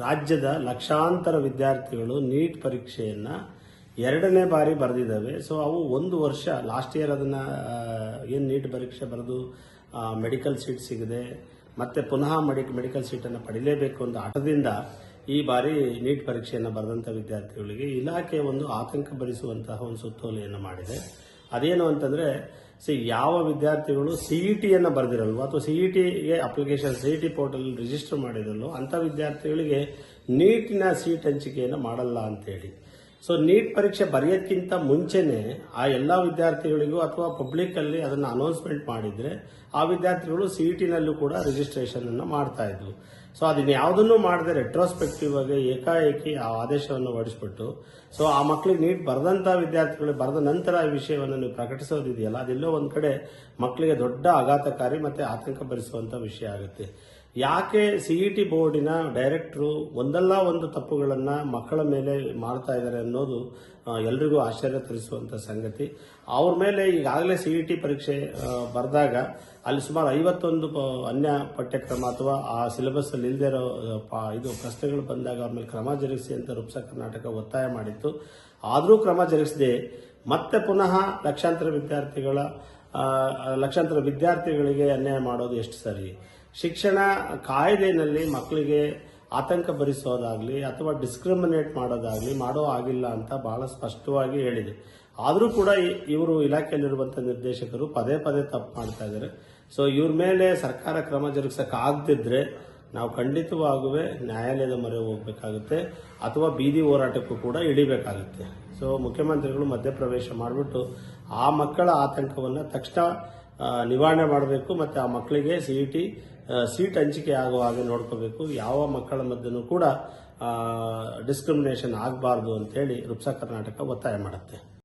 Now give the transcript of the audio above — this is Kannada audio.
ರಾಜ್ಯದ ಲಕ್ಷಾಂತರ ವಿದ್ಯಾರ್ಥಿಗಳು ನೀಟ್ ಪರೀಕ್ಷೆಯನ್ನು ಎರಡನೇ ಬಾರಿ ಬರೆದಿದ್ದಾವೆ. ಸೊ ಅವು ಒಂದು ವರ್ಷ ಲಾಸ್ಟ್ ಇಯರ್ ಅದನ್ನು ಏನು ನೀಟ್ ಪರೀಕ್ಷೆ ಬರೆದು ಮೆಡಿಕಲ್ ಸೀಟ್ ಸಿಗದೆ ಮತ್ತೆ ಪುನಃ ಮೆಡಿಕಲ್ ಸೀಟನ್ನು ಪಡಿಲೇಬೇಕು ಅಂತ ಹಠದಿಂದ ಈ ಬಾರಿ ನೀಟ್ ಪರೀಕ್ಷೆಯನ್ನು ಬರೆದಂಥ ವಿದ್ಯಾರ್ಥಿಗಳಿಗೆ ಇಲಾಖೆ ಒಂದು ಆತಂಕ ಭರಿಸುವಂತಹ ಒಂದು ಸುತ್ತೋಲೆಯನ್ನು ಮಾಡಿದೆ. ಅದೇನು ಅಂತಂದರೆ ಯಾವ ವಿದ್ಯಾರ್ಥಿಗಳು ಸಿಇಟಿಯನ್ನು ಬರೆದಿರಲ್ವೋ ಅಥವಾ ಸಿಇಟಿಗೆ ಅಪ್ಲಿಕೇಶನ್ ಸಿಇಟಿ ಪೋರ್ಟಲ್ ರಿಜಿಸ್ಟರ್ ಮಾಡಿರಲ್ವೋ ಅಂಥ ವಿದ್ಯಾರ್ಥಿಗಳಿಗೆ ನೀಟಿನ ಸೀಟ್ ಹಂಚಿಕೆಯನ್ನು ಮಾಡಲ್ಲ ಅಂತೇಳಿ. ಸೊ ನೀಟ್ ಪರೀಕ್ಷೆ ಬರೆಯೋಕ್ಕಿಂತ ಮುಂಚೆನೆ ಆ ಎಲ್ಲ ವಿದ್ಯಾರ್ಥಿಗಳಿಗೂ ಅಥವಾ ಪಬ್ಲಿಕ್ಕಲ್ಲಿ ಅದನ್ನು ಅನೌನ್ಸ್ಮೆಂಟ್ ಮಾಡಿದರೆ ಆ ವಿದ್ಯಾರ್ಥಿಗಳು ಸಿಇಟಿನಲ್ಲೂ ಕೂಡ ರಿಜಿಸ್ಟ್ರೇಷನ್ ಅನ್ನು ಮಾಡ್ತಾ ಇದ್ವು. ಸೊ ಅದನ್ನ ಯಾವುದನ್ನು ಮಾಡದೆ ರೆಟ್ರೋಸ್ಪೆಕ್ಟಿವ್ ಆಗಿ ಏಕಾಏಕಿ ಆ ಆದೇಶವನ್ನು ಹೊರಡಿಸ್ಬಿಟ್ಟು ಸೊ ಆ ಮಕ್ಕಳಿಗೆ ನೀಟ್ ಬರೆದಂಥ ವಿದ್ಯಾರ್ಥಿಗಳು ಬರೆದ ನಂತರ ಈ ವಿಷಯವನ್ನು ನೀವು ಪ್ರಕಟಿಸೋದಿದೆಯಲ್ಲ, ಅದೆಲ್ಲೋ ಒಂದು ಕಡೆ ಮಕ್ಕಳಿಗೆ ದೊಡ್ಡ ಆಘಾತಕಾರಿ ಮತ್ತು ಆತಂಕ ಭರಿಸುವಂಥ ವಿಷಯ ಆಗುತ್ತೆ. ಯಾಕೆ ಸಿಇಟಿ ಬೋರ್ಡಿನ ಡೈರೆಕ್ಟ್ರು ಒಂದಲ್ಲ ಒಂದು ತಪ್ಪುಗಳನ್ನು ಮಕ್ಕಳ ಮೇಲೆ ಮಾಡ್ತಾ ಇದ್ದಾರೆ ಅನ್ನೋದು ಎಲ್ರಿಗೂ ಆಶ್ಚರ್ಯ ತರಿಸುವಂಥ ಸಂಗತಿ. ಅವ್ರ ಮೇಲೆ ಈಗಾಗಲೇ ಸಿಇಟಿ ಪರೀಕ್ಷೆ ಬರೆದಾಗ ಅಲ್ಲಿ ಸುಮಾರು 51 ಅನ್ಯ ಪಠ್ಯಕ್ರಮ ಅಥವಾ ಆ ಸಿಲೆಬಸ್ ಅಲ್ಲಿ ಇಲ್ಲದೆ ಇರೋ ಇದು ಪ್ರಶ್ನೆಗಳು ಬಂದಾಗ ಅವ್ರ ಮೇಲೆ ಕ್ರಮ ಜರುಗಿಸಿ ಅಂತ ರೂಪ್ಸಾ ಕರ್ನಾಟಕ ಒತ್ತಾಯ ಮಾಡಿತ್ತು. ಆದರೂ ಕ್ರಮ ಜರುಗಿಸದೆ ಮತ್ತೆ ಪುನಃ ಲಕ್ಷಾಂತರ ವಿದ್ಯಾರ್ಥಿಗಳಿಗೆ ಅನ್ಯಾಯ ಮಾಡೋದು ಎಷ್ಟು ಸರಿ? ಶಿಕ್ಷಣ ಕಾಯ್ದೆನಲ್ಲಿ ಮಕ್ಕಳಿಗೆ ಆತಂಕ ಭರಿಸೋದಾಗ್ಲಿ ಅಥವಾ ಡಿಸ್ಕ್ರಿಮಿನೇಟ್ ಮಾಡೋದಾಗ್ಲಿ ಮಾಡೋ ಆಗಿಲ್ಲ ಅಂತ ಬಹಳ ಸ್ಪಷ್ಟವಾಗಿ ಹೇಳಿದೆ. ಆದರೂ ಕೂಡ ಇವರು ಇಲಾಖೆಯಲ್ಲಿರುವಂಥ ನಿರ್ದೇಶಕರು ಪದೇ ಪದೇ ತಪ್ಪು ಮಾಡ್ತಾ ಇದ್ದಾರೆ. ಸೊ ಇವ್ರ ಮೇಲೆ ಸರ್ಕಾರ ಕ್ರಮ ಜರುಗಿಸೋಕ್ಕಾಗದಿದ್ರೆ ನಾವು ಖಂಡಿತವಾಗುವೆ ನ್ಯಾಯಾಲಯದ ಮೊರೆ ಹೋಗಬೇಕಾಗುತ್ತೆ ಅಥವಾ ಬೀದಿ ಹೋರಾಟಕ್ಕೂ ಕೂಡ ಇಳಿಬೇಕಾಗುತ್ತೆ. ಸೊ ಮುಖ್ಯಮಂತ್ರಿಗಳು ಮಧ್ಯಪ್ರವೇಶ ಮಾಡಿಬಿಟ್ಟು ಆ ಮಕ್ಕಳ ಆತಂಕವನ್ನು ತಕ್ಷಣ ನಿವಾರಣೆ ಮಾಡಬೇಕು ಮತ್ತು ಆ ಮಕ್ಕಳಿಗೆ ಸೀಟ್ ಹಂಚಿಕೆ ಆಗುವ ಹಾಗೆ ನೋಡ್ಕೋಬೇಕು. ಯಾವ ಮಕ್ಕಳ ಮಧ್ಯನೂ ಕೂಡ ಡಿಸ್ಕ್ರಿಮಿನೇಷನ್ ಆಗಬಾರ್ದು ಅಂತೇಳಿ ರೂಪ್ಸಾ ಕರ್ನಾಟಕ ಒತ್ತಾಯ ಮಾಡುತ್ತೆ.